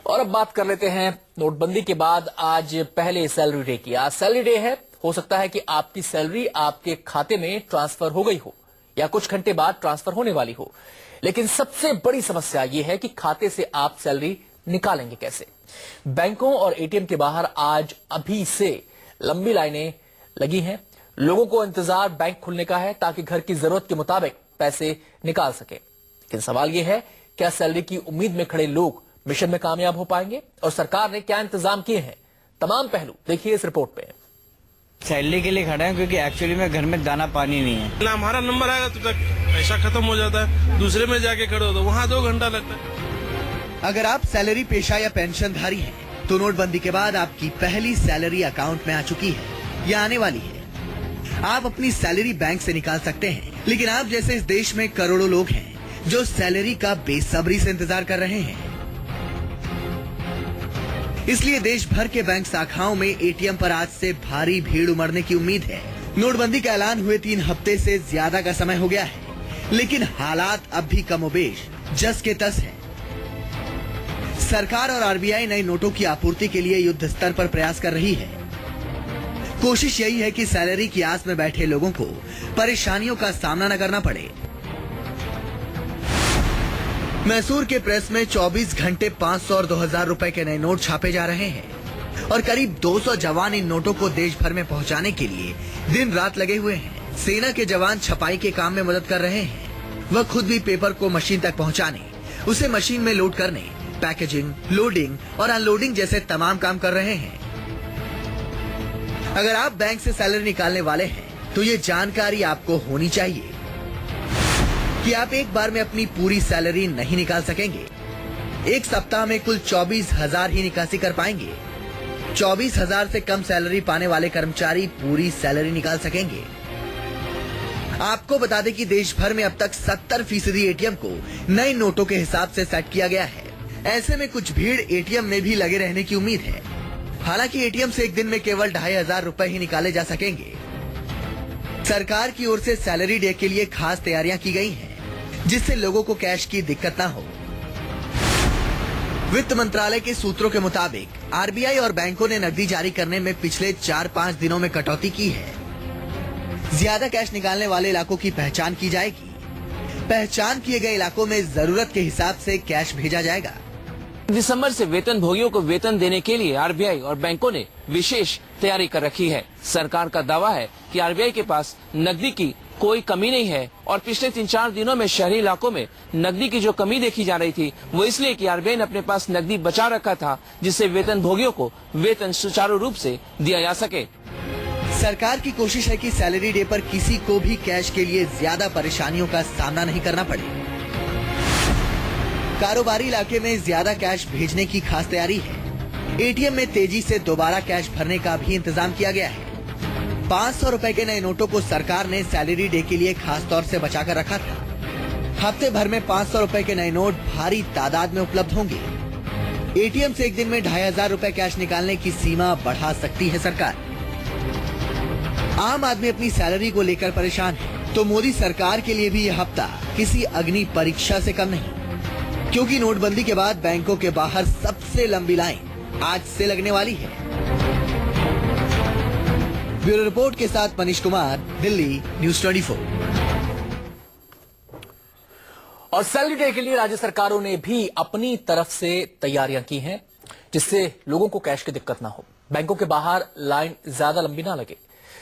और अब बात कर लेते हैं नोटबंदी के बाद आज पहले सैलरी डे की। आज सैलरी डे है। हो सकता है कि आपकी सैलरी आपके खाते में ट्रांसफर हो गई हो या कुछ घंटे बाद ट्रांसफर होने वाली हो, लेकिन सबसे बड़ी समस्या यह है कि खाते से आप सैलरी निकालेंगे कैसे। बैंकों और एटीएम के बाहर आज अभी से लंबी लाइनें लगी हैं। लोगों को इंतजार बैंक खुलने का है ताकि घर की जरूरत के मुताबिक पैसे निकाल सके। लेकिन सवाल यह है, क्या सैलरी की उम्मीद में खड़े लोग मिशन में कामयाब हो पाएंगे और सरकार ने क्या इंतजाम किए हैं? तमाम पहलू देखिए इस रिपोर्ट में। सैलरी के लिए खड़ा है क्योंकि एक्चुअली में घर में दाना पानी नहीं है। हमारा नंबर आएगा तो तक पैसा खत्म हो जाता है, दूसरे में जाके खड़े हो तो वहाँ 2 घंटा लगता है। अगर आप सैलरी पेशा या पेंशनधारी हैं, तो नोटबंदी के बाद आपकी पहली सैलरी अकाउंट में आ चुकी है या आने वाली है। आप अपनी सैलरी बैंक से निकाल सकते हैं, लेकिन आप जैसे इस देश में करोड़ों लोग हैं जो सैलरी का बेसब्री से इंतजार कर रहे हैं। इसलिए देश भर के बैंक शाखाओं में एटीएम पर आज से भारी भीड़ उमड़ने की उम्मीद है। नोटबंदी का ऐलान हुए 3 हफ्ते से ज्यादा का समय हो गया है, लेकिन हालात अब भी कमोबेश जस के तस है। सरकार और आरबीआई नए नोटों की आपूर्ति के लिए युद्ध स्तर पर प्रयास कर रही है। कोशिश यही है कि सैलरी की आस में बैठे लोगों को परेशानियों का सामना न करना पड़े। मैसूर के प्रेस में 24 घंटे 500 और 2000 रुपए के नए नोट छापे जा रहे हैं और करीब 200 जवान इन नोटों को देश भर में पहुंचाने के लिए दिन रात लगे हुए हैं। सेना के जवान छपाई के काम में मदद कर रहे हैं। वह खुद भी पेपर को मशीन तक पहुंचाने, उसे मशीन में लोड करने, पैकेजिंग, लोडिंग और अनलोडिंग जैसे तमाम काम कर रहे हैं। अगर आप बैंक से सैलरी निकालने वाले हैं तो ये जानकारी आपको होनी चाहिए कि आप एक बार में अपनी पूरी सैलरी नहीं निकाल सकेंगे। एक सप्ताह में कुल 24,000 ही निकासी कर पाएंगे। 24,000 से कम सैलरी पाने वाले कर्मचारी पूरी सैलरी निकाल सकेंगे। आपको बता दें कि देश भर में अब तक 70% एटीएम को नए नोटों के हिसाब से सेट किया गया है। ऐसे में कुछ भीड़ एटीएम में भी लगे रहने की उम्मीद है। हालांकि एटीएम से एक दिन में केवल 2,500 रुपए ही निकाले जा सकेंगे। सरकार की ओर से सैलरी डे के लिए खास तैयारियां की गई हैं, जिससे लोगों को कैश की दिक्कत ना हो। वित्त मंत्रालय के सूत्रों के मुताबिक आरबीआई और बैंकों ने नकदी जारी करने में पिछले 4-5 दिनों में कटौती की है। ज्यादा कैश निकालने वाले इलाकों की पहचान की जाएगी। पहचान किए गए इलाकों में जरूरत के हिसाब से कैश भेजा जाएगा। दिसंबर से वेतन भोगियों को वेतन देने के लिए आरबीआई और बैंकों ने विशेष तैयारी कर रखी है। सरकार का दावा है कि आरबीआई के पास नकदी की कोई कमी नहीं है और पिछले 3-4 दिनों में शहरी इलाकों में नकदी की जो कमी देखी जा रही थी वो इसलिए कि आरबीआई ने अपने पास नकदी बचा रखा था, जिससे वेतन भोगियों को वेतन सुचारू रूप से दिया जा सके। सरकार की कोशिश है कि सैलरी डे पर किसी को भी कैश के लिए ज्यादा परेशानियों का सामना नहीं करना पड़े। कारोबारी इलाके में ज्यादा कैश भेजने की खास तैयारी है। एटीएम में तेजी से दोबारा कैश भरने का भी इंतजाम किया गया है। 500 रुपए के नए नोटों को सरकार ने सैलरी डे के लिए खास तौर से बचाकर रखा था। हफ्ते भर में 500 रुपए के नए नोट भारी तादाद में उपलब्ध होंगे। एटीएम से एक दिन में 2,500 रुपए कैश निकालने की सीमा बढ़ा सकती है सरकार। आम आदमी अपनी सैलरी को लेकर परेशान है, तो मोदी सरकार के लिए भी यह हफ्ता किसी अग्नि परीक्षा से कम नहीं, क्योंकि नोटबंदी के बाद बैंकों के बाहर सबसे लंबी लाइन आज से लगने वाली है। ब्यूरो रिपोर्ट के साथ मनीष कुमार, दिल्ली, न्यूज़ 24। और सैलरी डे के लिए राज्य सरकारों ने भी अपनी तरफ से तैयारियां की हैं, जिससे लोगों को कैश की दिक्कत ना हो, बैंकों के बाहर लाइन ज्यादा लंबी ना लगे।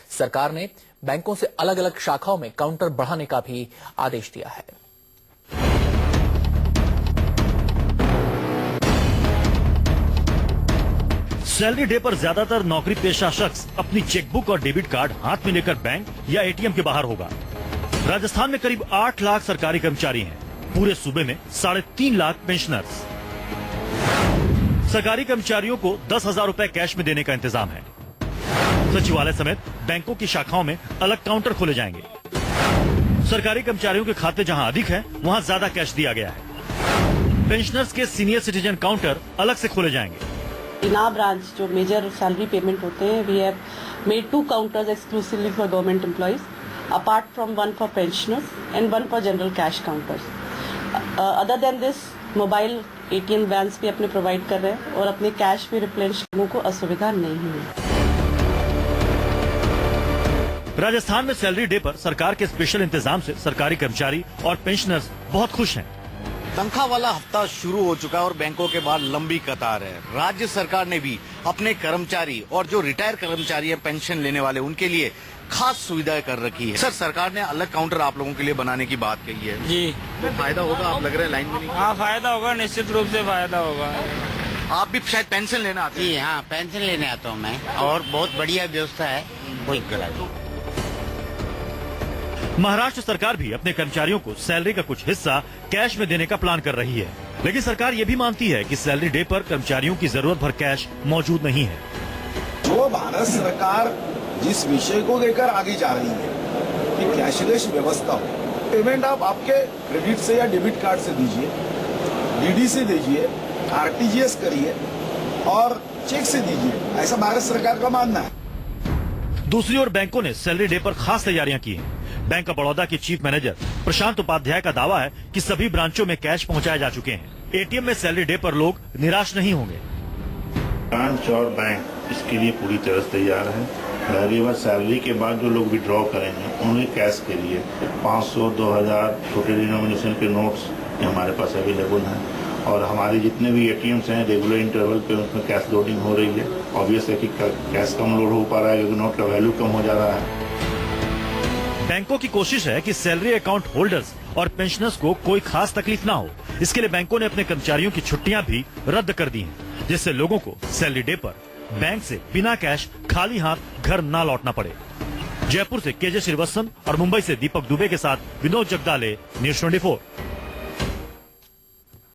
सरकार ने बैंकों से अलग अलग शाखाओं में काउंटर बढ़ाने का भी आदेश दिया है। सैलरी डे पर ज्यादातर नौकरी पेशा शख्स अपनी चेकबुक और डेबिट कार्ड हाथ में लेकर बैंक या एटीएम के बाहर होगा। राजस्थान में करीब 8 लाख सरकारी कर्मचारी हैं। पूरे सूबे में 3.5 लाख पेंशनर्स। सरकारी कर्मचारियों को 10,000 रुपए कैश में देने का इंतजाम है। सचिवालय समेत बैंकों की शाखाओं में अलग काउंटर खोले जाएंगे। सरकारी कर्मचारियों के खाते जहां अधिक है वहां ज्यादा कैश दिया गया है। पेंशनर्स के सीनियर सिटीजन काउंटर अलग से खोले जाएंगे। In our branch, जो मेजर सैलरी पेमेंट होते हैं, we have made 2 counters exclusively for government employees, apart from one for pensioners and one for general cash counters. Other than this, mobile ATM vans भी अपने provide कर रहे हैं और अपने कैश भी रिप्लेनिश करने को असुविधा नहीं है। राजस्थान में सैलरी डे पर सरकार के स्पेशल इंतजाम से सरकारी कर्मचारी और पेंशनर्स बहुत खुश हैं। तनख्वाह वाला हफ्ता शुरू हो चुका है और बैंकों के बाद लंबी कतार है। राज्य सरकार ने भी अपने कर्मचारी और जो रिटायर कर्मचारी हैं पेंशन लेने वाले उनके लिए खास सुविधाएं कर रखी है। सर, सरकार ने अलग काउंटर आप लोगों के लिए बनाने की बात कही है जी। तो फायदा होगा, आप लग रहे हैं लाइन में नहीं? हाँ, फायदा होगा, निश्चित रूप से फायदा होगा। आप भी शायद पेंशन लेना आते हैं? जी हाँ, पेंशन लेने आता हूँ मैं और बहुत बढ़िया व्यवस्था है, कोई गलत नहीं। महाराष्ट्र सरकार भी अपने कर्मचारियों को सैलरी का कुछ हिस्सा कैश में देने का प्लान कर रही है, लेकिन सरकार ये भी मानती है कि सैलरी डे पर कर्मचारियों की जरूरत भर कैश मौजूद नहीं है। जो भारत सरकार जिस विषय को लेकर आगे जा रही है कि कैशलेस व्यवस्था हो, पेमेंट आप आपके क्रेडिट से या डेबिट कार्ड से दीजिए, DD से दीजिए, RTGS करिए और चेक से दीजिए, ऐसा भारत सरकार का मानना है। दूसरी ओर बैंकों ने सैलरी डे पर खास तैयारियां की हैं। बैंक ऑफ बड़ौदा के चीफ मैनेजर प्रशांत उपाध्याय का दावा है कि सभी ब्रांचों में कैश पहुंचाए जा चुके हैं। ATM में सैलरी डे पर लोग निराश नहीं होंगे। ब्रांच और बैंक इसके लिए पूरी तरह से तैयार है। अगली बार सैलरी के बाद जो लोग विड्रॉ करेंगे उन्हें कैश के लिए 500, 2000 छोटे डिनोमिनेशन के नोट्स हमारे पास अवेलेबल हैं और हमारे जितने भी ATMs हैं रेगुलर इंटरवल पे उसमें कैश लोडिंग हो रही है। ऑब्वियस है कि कैश कम लोड हो पा रहा है क्योंकि नोट का वैल्यू कम हो जा रहा है। बैंकों की कोशिश है कि सैलरी अकाउंट होल्डर्स और पेंशनर्स को कोई खास तकलीफ ना हो। इसके लिए बैंकों ने अपने कर्मचारियों की छुट्टियां भी रद्द कर दी हैं, जिससे लोगों को सैलरी डे पर बैंक से बिना कैश खाली हाथ घर ना लौटना पड़े। जयपुर से KJ श्रीवत्सन और मुंबई से दीपक दुबे के साथ विनोद जगदाले, न्यूज़ 24।